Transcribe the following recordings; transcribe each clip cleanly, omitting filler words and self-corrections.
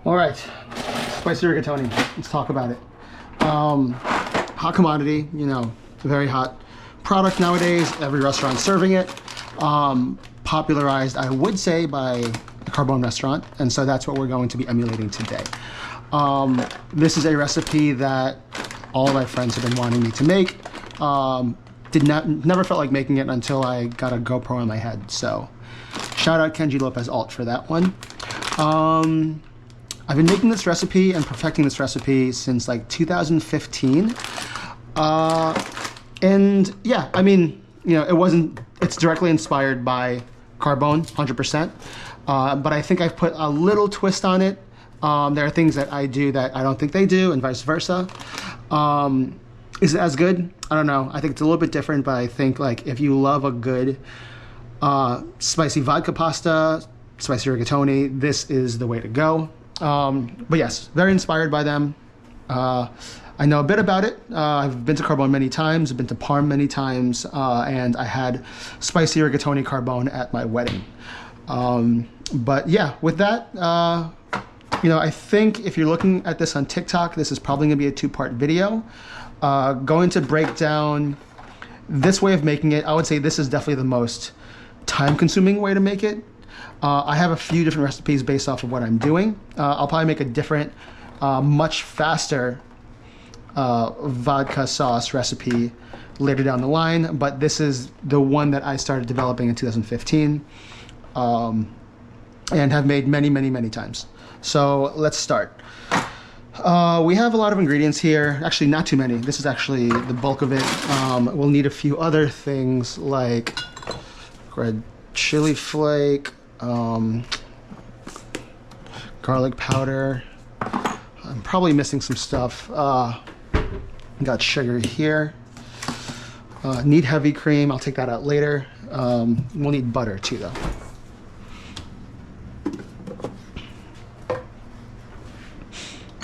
All right, spicy rigatoni. Let's talk about it. Hot commodity, you know, very hot product nowadays. Every restaurant serving it. Popularized, I would say, by a Carbone restaurant, and so that's what we're going to be emulating today. This is a recipe that all of my friends have been wanting me to make. Never felt like making it until I got a GoPro on my head. So, shout out Kenji Lopez Alt for that one. I've been making this recipe and perfecting this recipe since like 2015. And yeah, I mean, you know, it's directly inspired by Carbone, 100%. But I think I've put a little twist on it. There are things that I do that I don't think they do, and vice versa. Is it as good? I don't know. I think it's a little bit different, but I think like if you love a good spicy vodka pasta, spicy rigatoni, this is the way to go. But yes, very inspired by them. I know a bit about it. I've been to Carbone many times. I've been to Parm many times, and I had spicy rigatoni Carbone at my wedding. But yeah, with that, you know, I think if you're looking at this on TikTok, this is probably gonna be a two-part video. Going to break down this way of making it. I would say this is definitely the most time-consuming way to make it. I have a few different recipes based off of what I'm doing. I'll probably make a different, much faster vodka sauce recipe later down the line, but this is the one that I started developing in 2015 and have made many times. So let's start. We have a lot of ingredients here. Actually, not too many. This is actually the bulk of it. We'll need a few other things like red chili flake, garlic powder. I'm probably missing some stuff. Got sugar here. Need heavy cream. I'll take that out later. We'll need butter too, though.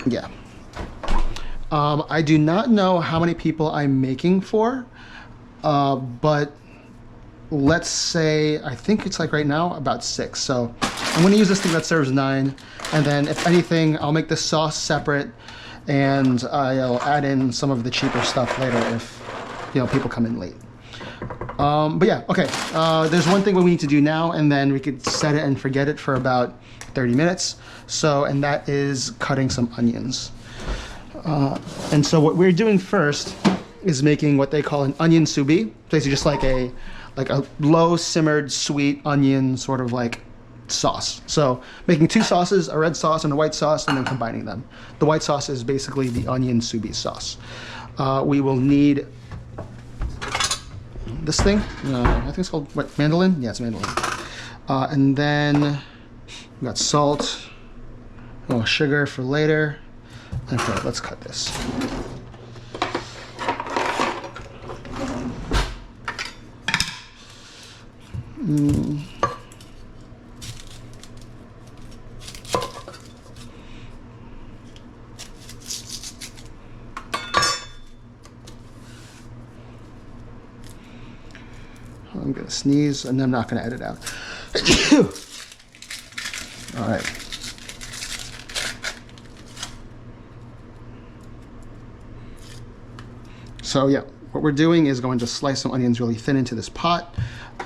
Yeah. I do not know how many people I'm making for, but let's say, I think it's like right now about 6. So I'm going to use this thing that serves 9. And then if anything, I'll make the sauce separate and I'll add in some of the cheaper stuff later if, you know, people come in late. But yeah, okay. There's one thing we need to do now, and then we could set it and forget it for about 30 minutes. So, and that is cutting some onions. And so what we're doing first is making what they call an onion soubise. Basically just like a low simmered sweet onion sort of like sauce. So making 2 sauces, a red sauce and a white sauce, and then combining them. The white sauce is basically the onion soubise sauce. We will need this thing. I think it's called, what, mandolin? Yeah, it's mandolin. And then we got salt, sugar for later. Okay, let's cut this. I'm gonna sneeze and I'm not gonna edit out. All right. So yeah, what we're doing is going to slice some onions really thin into this pot.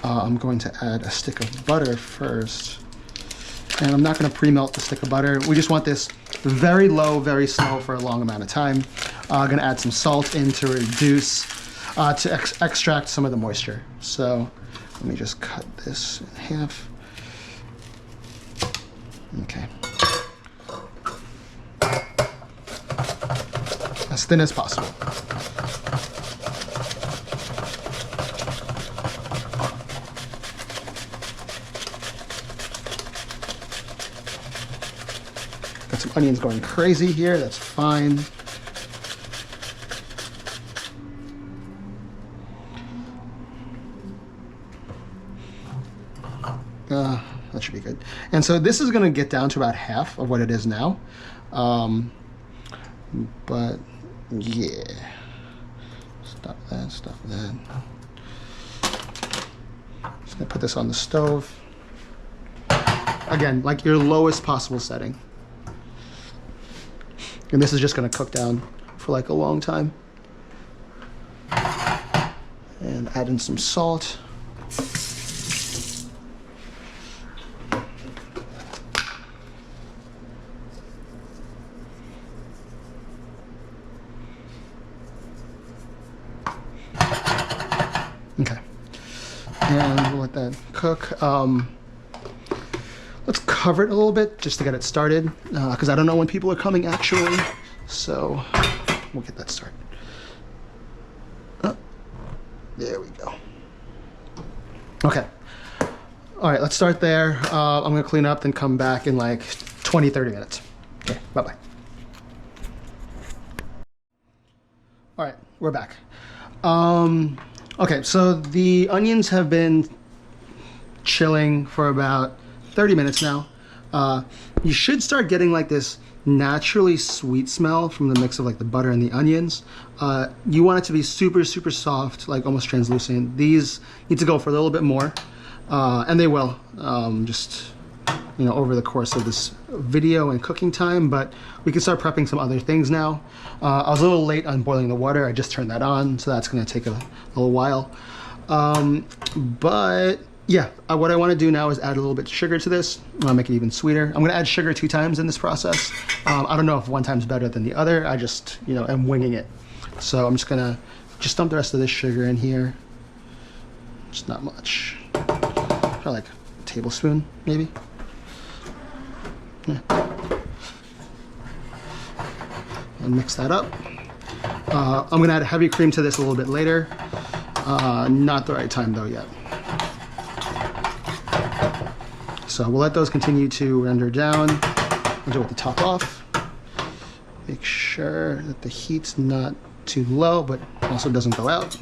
I'm going to add a stick of butter first. And I'm not gonna pre-melt the stick of butter. We just want this very low, very slow for a long amount of time. I'm gonna add some salt in to reduce, to extract some of the moisture. So let me just cut this in half. Okay. As thin as possible. Got some onions going crazy here, that's fine. That should be good. And so this is gonna get down to about half of what it is now. But yeah, stop that, stop that. Just gonna put this on the stove. Again, like your lowest possible setting. And this is just gonna cook down for like a long time. And add in some salt. Okay, and we'll let that cook. Let's cover it a little bit just to get it started, because I don't know when people are coming actually, so we'll get that started. There we go. Okay. All right, let's start there. I'm gonna clean up, then come back in like 20, 30 minutes. Okay, bye-bye. All right, we're back. Okay, so the onions have been chilling for about 30 minutes now. You should start getting like this naturally sweet smell from the mix of like the butter and the onions. You want it to be super, super soft, like almost translucent. These need to go for a little bit more, and they will, just, you know, over the course of this video and cooking time, but we can start prepping some other things now. I was a little late on boiling the water. I just turned that on, so that's gonna take a little while. But yeah, what I want to do now is add a little bit of sugar to this. Make it even sweeter. I'm going to add sugar 2 times in this process. I don't know if one time's better than the other. I just, you know, am winging it. So I'm just going to dump the rest of this sugar in here. Just not much. Probably like a tablespoon, maybe. Yeah. And mix that up. I'm going to add heavy cream to this a little bit later. Not the right time though yet. So we'll let those continue to render down. I'll do it with the top off. Make sure that the heat's not too low, but also doesn't go out.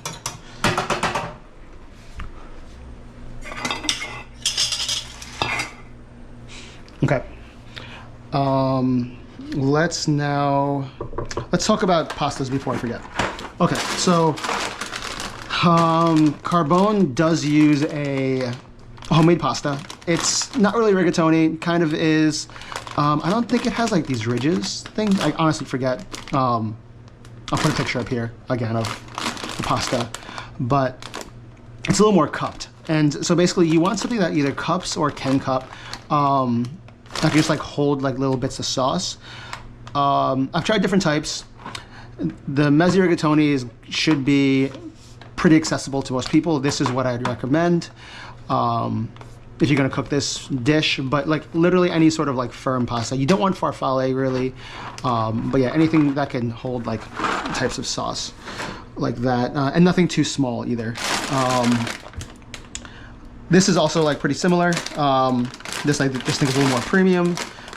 Okay. Let's talk about pastas before I forget. Okay, so Carbone does use a homemade pasta. It's not really rigatoni, kind of is. I don't think it has like these ridges things. I honestly forget. I'll put a picture up here again of the pasta, but it's a little more cupped. And so basically you want something that either cups or can cup. I can just like hold like little bits of sauce. I've tried different types. The mezzi rigatoni should be pretty accessible to most people. This is what I'd recommend if you're gonna cook this dish, but like literally any sort of like firm pasta. You don't want farfalle really, but yeah, anything that can hold like types of sauce like that, and nothing too small either. This is also like pretty similar. This I just think is a little more premium,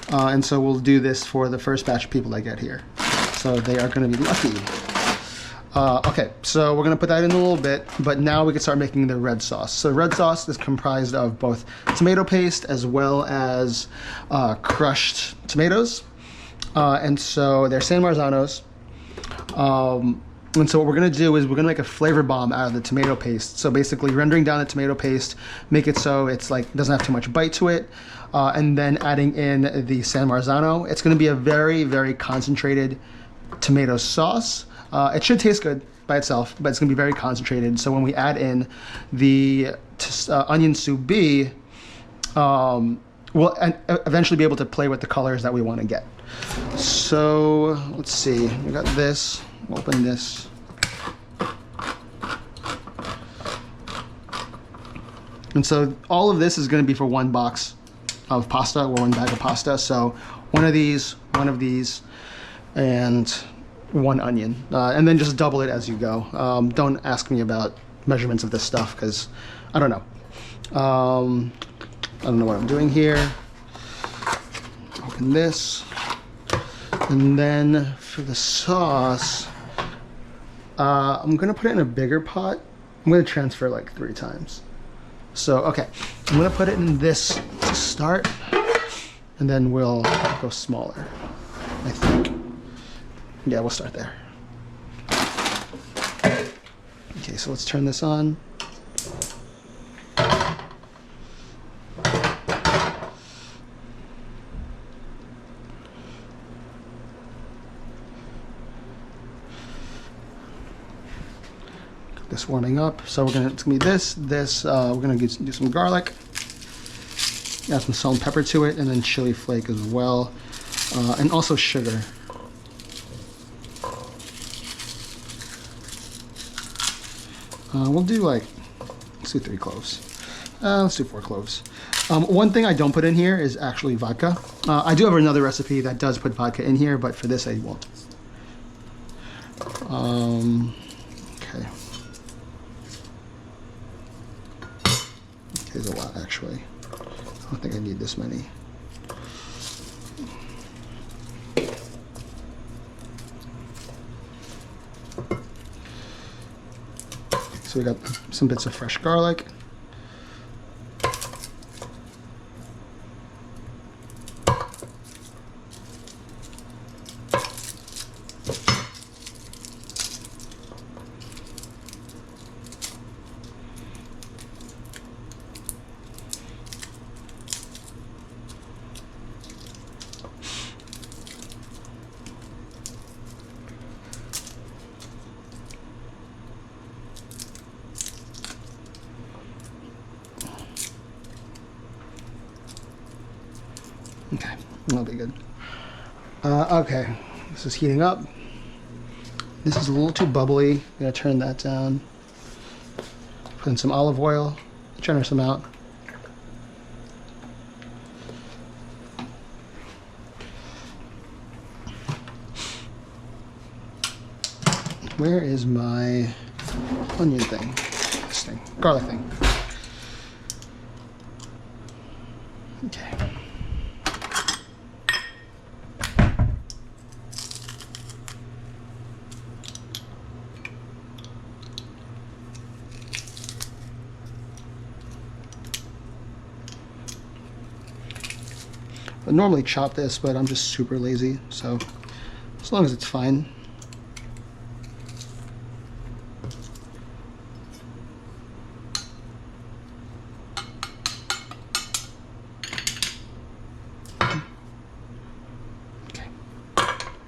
and so we'll do this for the first batch of people that get here. So they are gonna be lucky. Okay, so we're gonna put that in a little bit, but now we can start making the red sauce. So red sauce is comprised of both tomato paste as well as crushed tomatoes. And so they're San Marzanos. And so what we're gonna do is we're gonna make a flavor bomb out of the tomato paste. So basically rendering down the tomato paste, make it so it's like doesn't have too much bite to it, and then adding in the San Marzano. It's gonna be a very, very concentrated tomato sauce. It should taste good by itself, but it's gonna be very concentrated. So when we add in the onion Soubise, we'll eventually be able to play with the colors that we wanna get. So let's see, we got this, open this. And so all of this is gonna be for 1 box of pasta or 1 bag of pasta. So one of these, and 1 onion, and then just double it as you go. Don't ask me about measurements of this stuff because I don't know. I don't know what I'm doing here. Open this, and then for the sauce, I'm gonna put it in a bigger pot. I'm gonna transfer like 3 times. So okay, I'm gonna put it in this to start, and then we'll go smaller, I think. Yeah, we'll start there. Okay, so let's turn this on. this warming up. So it's gonna be this. We're gonna do some garlic. Add some salt and pepper to it, and then chili flake as well, and also sugar. We'll do like, let's do 3 cloves. Let's do 4 cloves. One thing I don't put in here is actually vodka. I do have another recipe that does put vodka in here, but for this I won't. Okay. There's a lot actually. I don't think I need this many. So we got some bits of fresh garlic. Okay, that'll be good. Okay, this is heating up. This is a little too bubbly. I'm gonna turn that down. Put in some olive oil, generous amount. Where is my onion thing? This thing, garlic thing. Okay. I normally chop this, but I'm just super lazy, so as long as it's fine.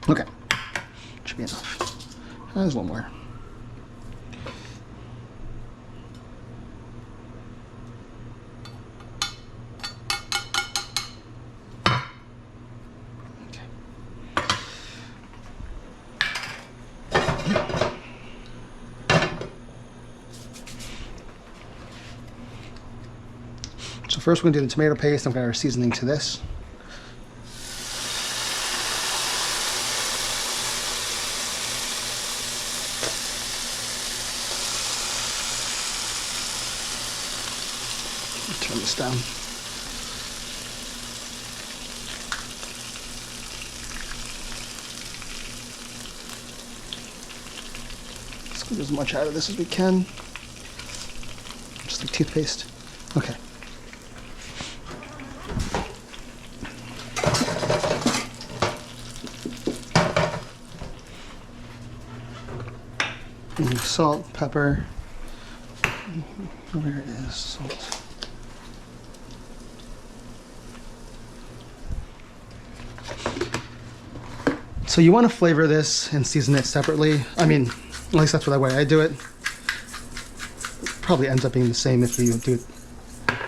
Okay, should be enough. There's one more. So first we're going to do the tomato paste. I'm going to add our seasoning to this. Turn this down. Let's get as much out of this as we can. Just like toothpaste. Okay. Salt, pepper. Where is salt? So you want to flavor this and season it separately. I mean, at least that's the way I do it. Probably ends up being the same if you do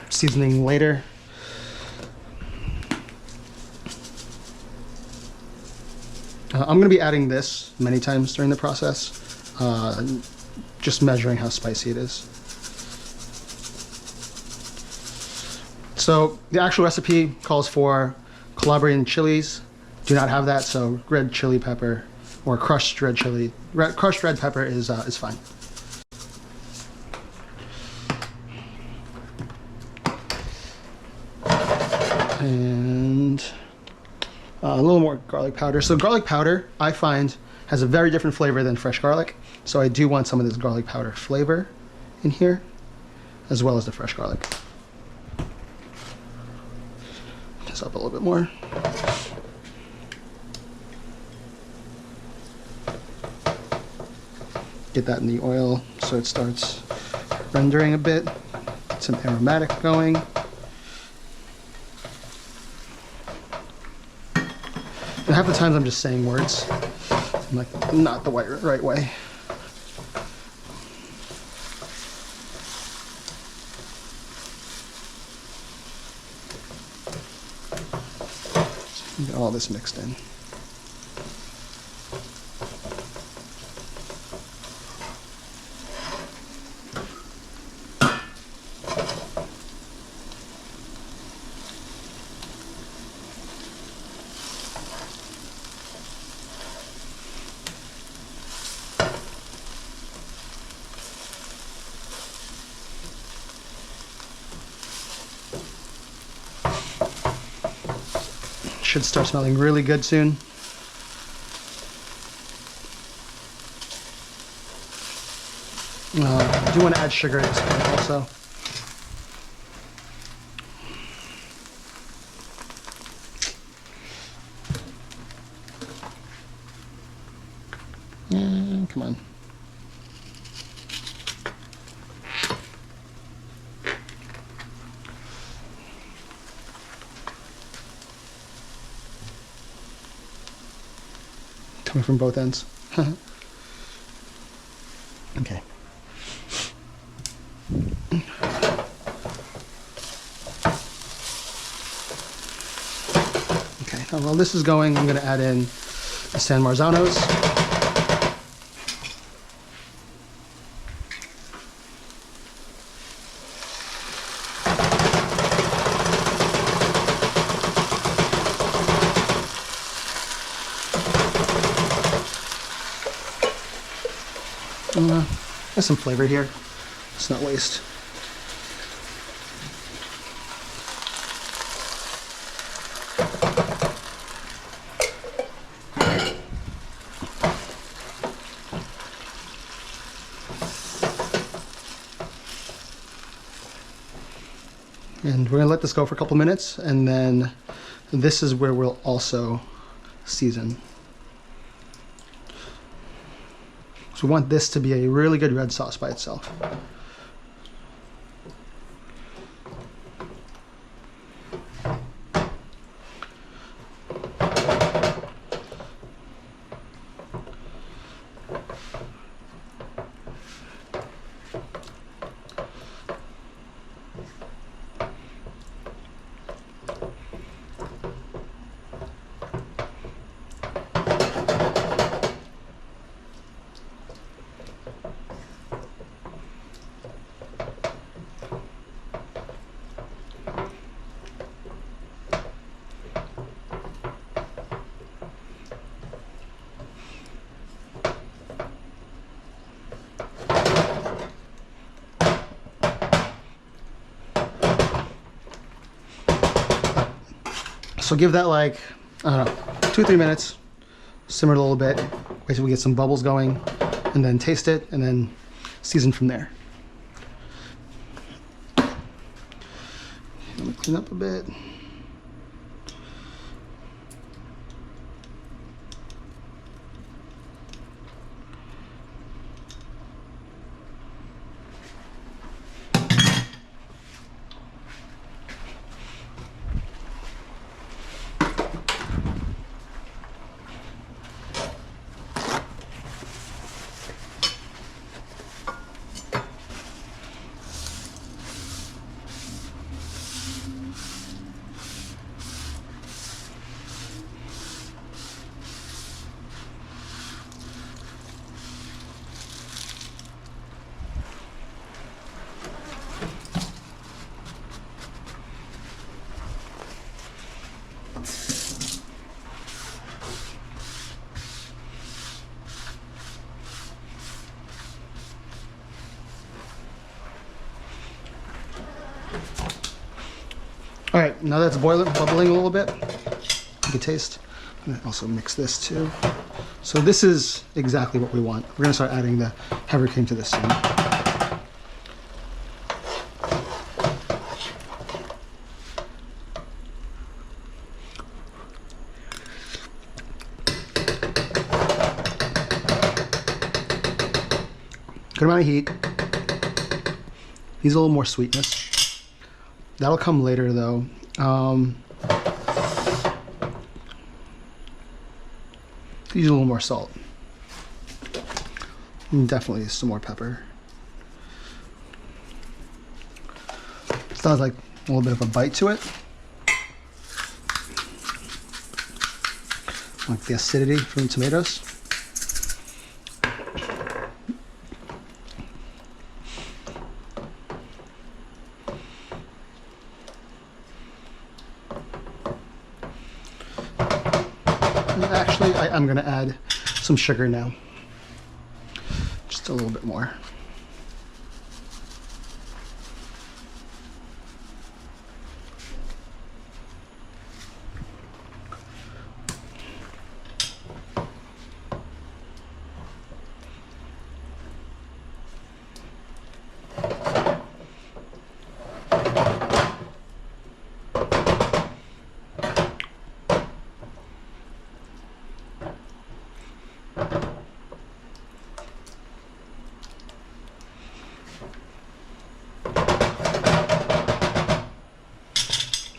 seasoning later. I'm going to be adding this many times during the process. Just measuring how spicy it is. So the actual recipe calls for Calabrian chilies. Do not have that, so red chili pepper or crushed red chili. Crushed red pepper is fine. And a little more garlic powder. So garlic powder, I find, has a very different flavor than fresh garlic. So I do want some of this garlic powder flavor in here, as well as the fresh garlic. This up a little bit more. Get that in the oil so it starts rendering a bit. Get some aromatic going. And half the times I'm just saying words, like not the right way. all this mixed in. Should start smelling really good soon. I do want to add sugar at this point also. Come on. Coming from both ends. Okay. Okay, now while this is going, I'm going to add in the San Marzanos. There's some flavor here. Let's not waste. And we're gonna let this go for a couple minutes, and then this is where we'll also season. So we want this to be a really good red sauce by itself. So give that like, I don't know, 2 or 3 minutes, simmer it a little bit, wait till we get some bubbles going, and then taste it, and then season from there. Let me clean up a bit. All right, now that's bubbling a little bit. You can taste. I'm gonna also mix this too. So this is exactly what we want. We're gonna start adding the heavy cream to this soon. Good amount of heat. Needs a little more sweetness. That'll come later though. Use a little more salt. And definitely some more pepper. Still has like a little bit of a bite to it. like the acidity from the tomatoes. And actually, I'm going to add some sugar now. Just a little bit more.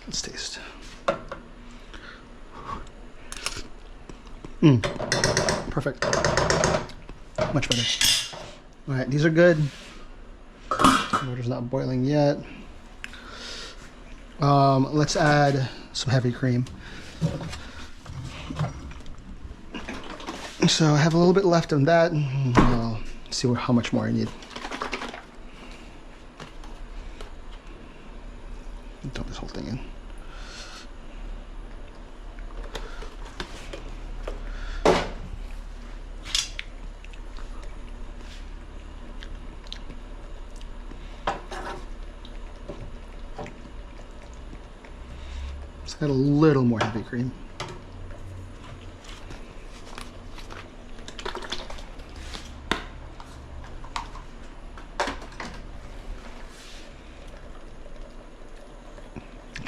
Let's taste. Perfect. Much better. All right, these are good. Water's not boiling yet. Let's add some heavy cream. So I have a little bit left on that. I'll see how much more I need. Dump this whole thing in. Let's add a little more heavy cream.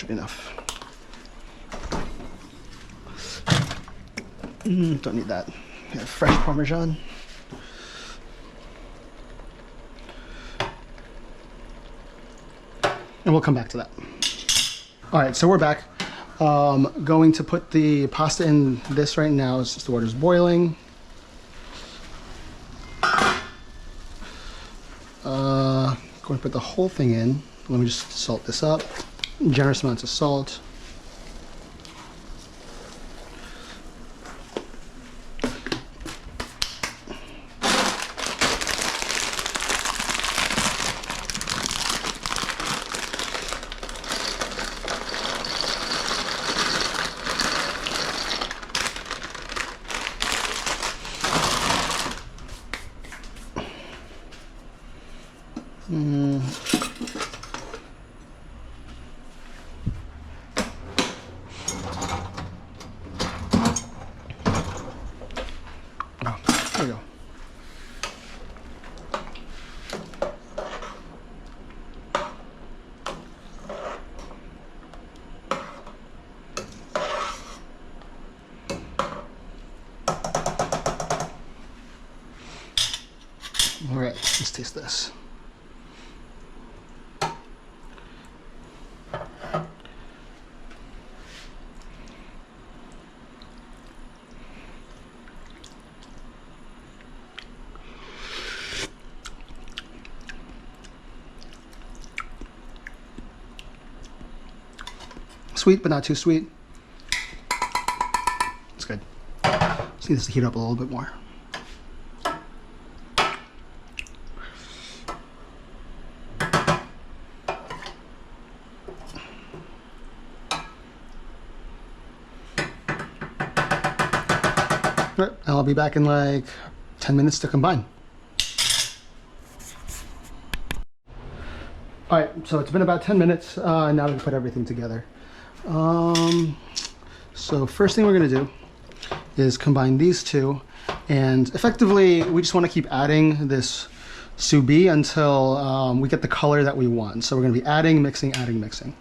Enough. Don't need that. We have fresh Parmesan. And we'll come back to that. All right, so we're back. Going to put the pasta in this right now. It's just the water's boiling. Going to put the whole thing in. Let me just salt this up. Generous amounts of salt. There we go. All right, let's taste this. Sweet, but not too sweet. It's good. Just need this to heat up a little bit more. All right, I'll be back in like 10 minutes to combine. All right, so it's been about 10 minutes. Now we put everything together. So first thing we're gonna do is combine these two, and effectively we just want to keep adding this Soubise until we get the color that we want. So we're gonna be adding, mixing, adding, mixing.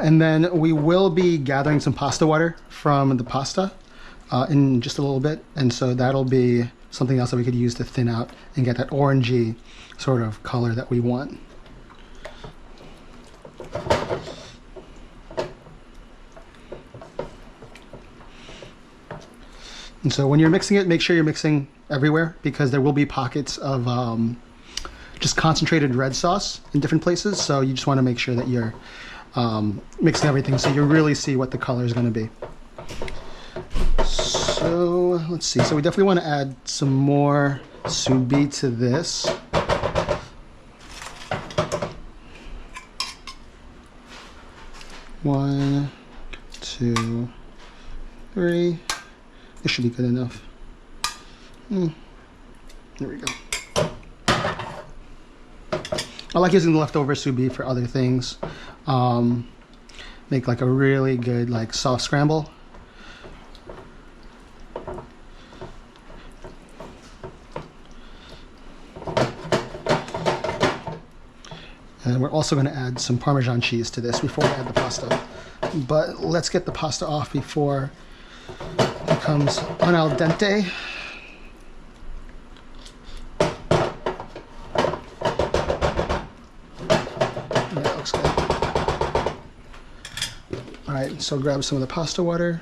And then we will be gathering some pasta water from the pasta in just a little bit. And so that'll be something else that we could use to thin out and get that orangey sort of color that we want. And so when you're mixing it, make sure you're mixing everywhere, because there will be pockets of just concentrated red sauce in different places. So you just want to make sure that you're mixing everything so you really see what the color is going to be. So let's see. So we definitely want to add some more Soubise to this. One, two, three. This should be good enough. There we go. I like using the leftover Soubise for other things. Make like a really good like soft scramble. And we're also going to add some Parmesan cheese to this before we add the pasta. But let's get the pasta off before it becomes un al dente. That looks good. All right, so grab some of the pasta water.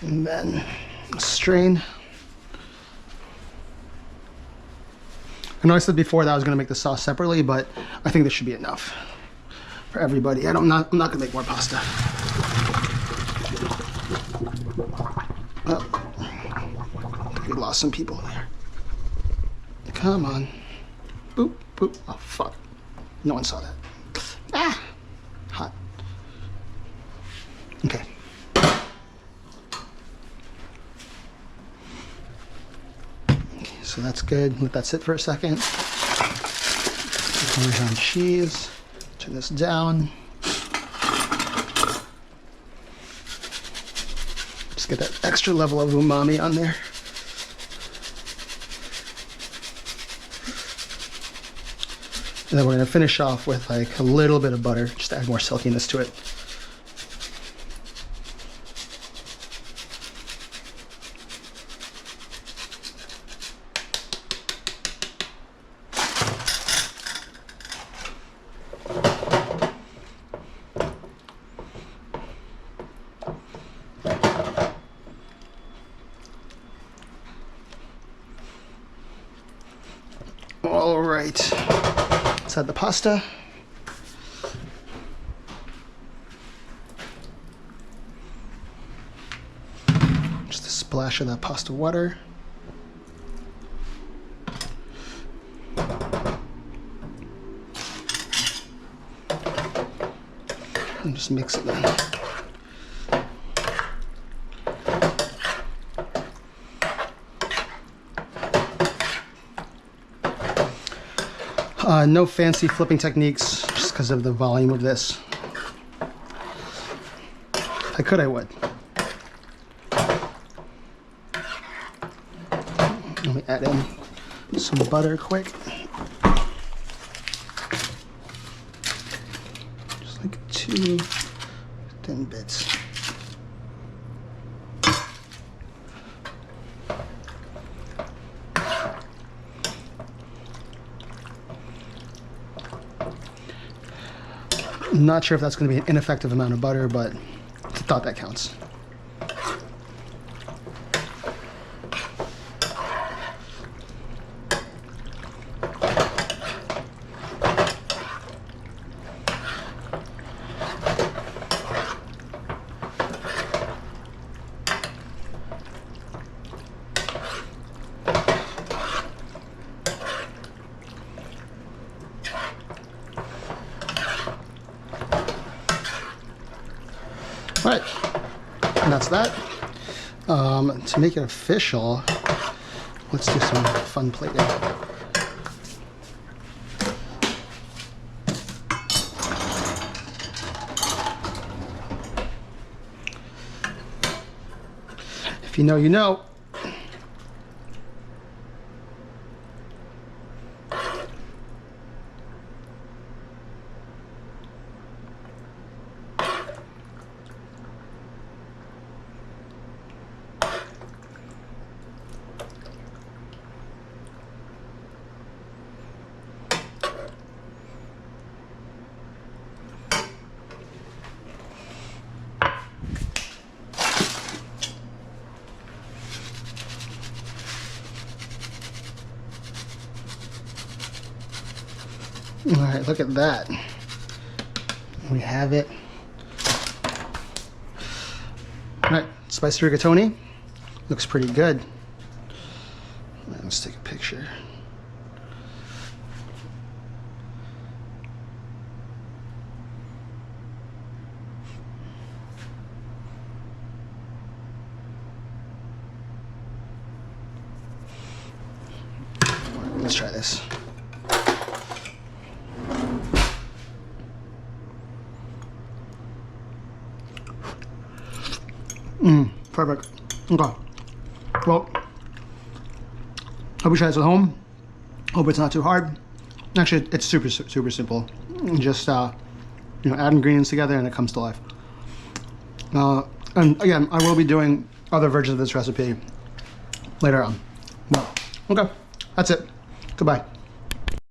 And then strain. I know I said before that I was going to make the sauce separately, but I think this should be enough for everybody. I'm not going to make more pasta. Oh, we lost some people there. Come on. Boop, boop. Oh, fuck. No one saw that. Ah! Hot. Okay. So that's good. Let that sit for a second. Parmesan cheese. Turn this down. Just get that extra level of umami on there. And then we're going to finish off with like a little bit of butter, just to add more silkiness to it. All right, let's add the pasta. Just a splash of that pasta water. And just mix it in. No fancy flipping techniques, just because of the volume of this. If I could, I would. Let me add in some butter quick. Just like 2 thin bits. I'm not sure if that's going to be an ineffective amount of butter, but it's a thought that counts. All right, and that's that. To make it official, let's do some fun plating. If you know, you know. All right, look at that. We have it. All right, spicy rigatoni. Looks pretty good. Let's take a picture. Let's try this. Perfect. Okay. Well, hope you try this at home. Hope it's not too hard. Actually, it's super simple. Just you know, add ingredients together and it comes to life. And again, I will be doing other versions of this recipe later on. Well, okay, that's it. Goodbye.